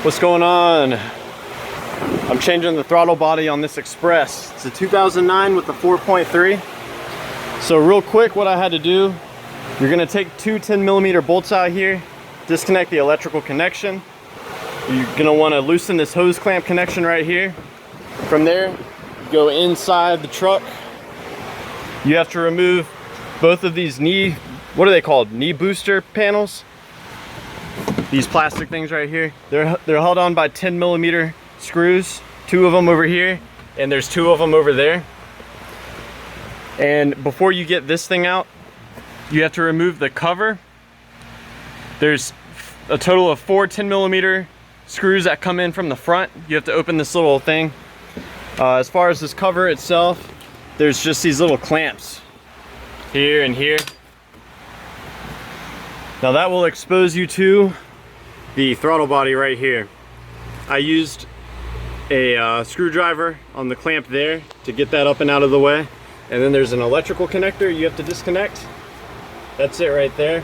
What's going on? I'm changing the throttle body on this Express. It's a 2009 with the 4.3. So real quick, what I had to do, you're gonna take two 10mm bolts out here, disconnect the electrical connection. You're gonna wanna loosen this hose clamp connection right here. From there, you go inside the truck. You have to remove both of these what are they called? Knee booster panels. These plastic things right here. They're held on by 10mm screws. Two of them over here, and there's two of them over there. And before you get this thing out, you have to remove the cover. There's a total of 4 10mm screws that come in from the front. You have to open this little thing. As far as this cover itself, there's just these little clamps here and here. Now that will expose you to the throttle body right here. I used a screwdriver on the clamp there to get that up and out of the way. And then there's an electrical connector you have to disconnect. That's it right there.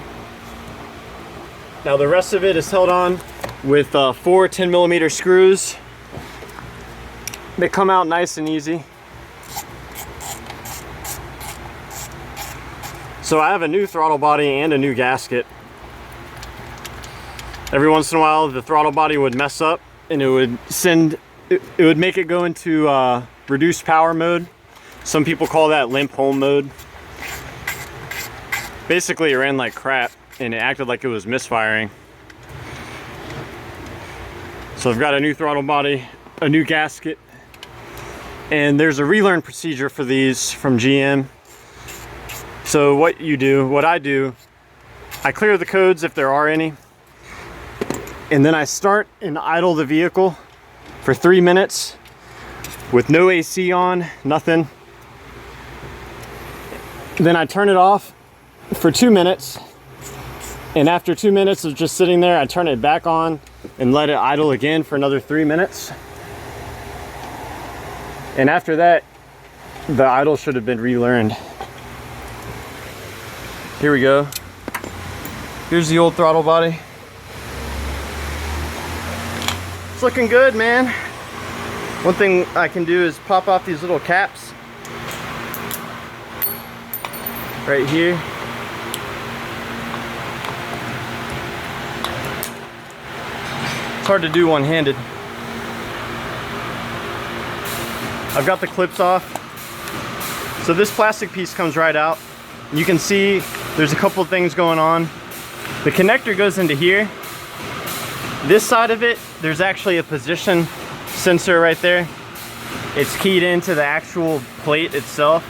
Now the rest of it is held on with 4 10mm screws. They come out nice and easy. So I have a new throttle body and a new gasket. Every once in a while the throttle body would mess up and it would make it go into reduced power mode. Some people call that limp home mode. Basically it ran like crap and it acted like it was misfiring. So I've got a new throttle body, a new gasket, and there's a relearn procedure for these from GM. So what I do, I clear the codes if there are any, and then I start and idle the vehicle for 3 minutes with no AC on, nothing. Then I turn it off for 2 minutes, and after 2 minutes of just sitting there, I turn it back on and let it idle again for another 3 minutes. And after that, the idle should have been relearned. Here we go. Here's the old throttle body. It's looking good, man. One thing I can do is pop off these little caps right here. It's hard to do one-handed. I've got the clips off. So this plastic piece comes right out. You can see there's a couple of things going on. The connector goes into here. This side of it, there's actually a position sensor right there. It's keyed into the actual plate itself.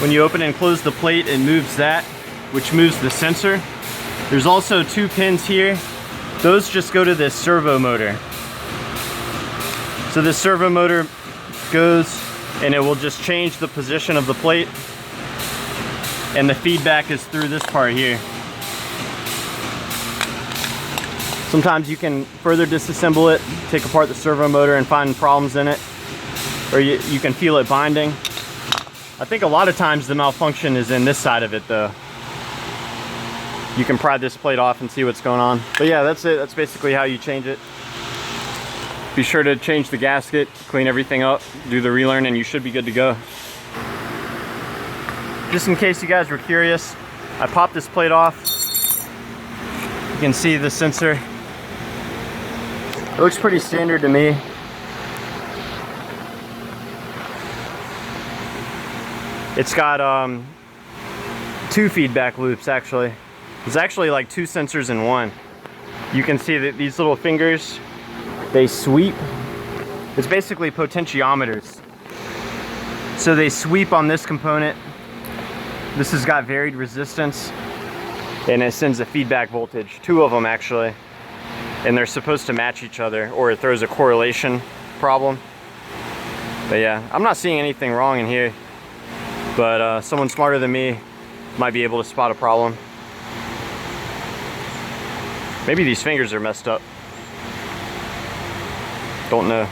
When you open and close the plate, it moves that, which moves the sensor. There's also 2 pins here. Those just go to this servo motor. So this servo motor goes and it will just change the position of the plate, and the feedback is through this part here. Sometimes you can further disassemble it, take apart the servo motor and find problems in it, or you can feel it binding. I think a lot of times the malfunction is in this side of it though. You can pry this plate off and see what's going on. But yeah, that's it. That's basically how you change it. Be sure to change the gasket, clean everything up, do the relearn, and you should be good to go. Just in case you guys were curious, I popped this plate off. You can see the sensor. It looks pretty standard to me. It's got 2 feedback loops actually. It's actually like 2 sensors in one. You can see that these little fingers, they sweep. It's basically potentiometers. So they sweep on this component. This has got varied resistance and it sends a feedback voltage, 2 of them actually. And they're supposed to match each other or it throws a correlation problem. But yeah, I'm not seeing anything wrong in here, but someone smarter than me might be able to spot a problem. Maybe these fingers are messed up. Don't know.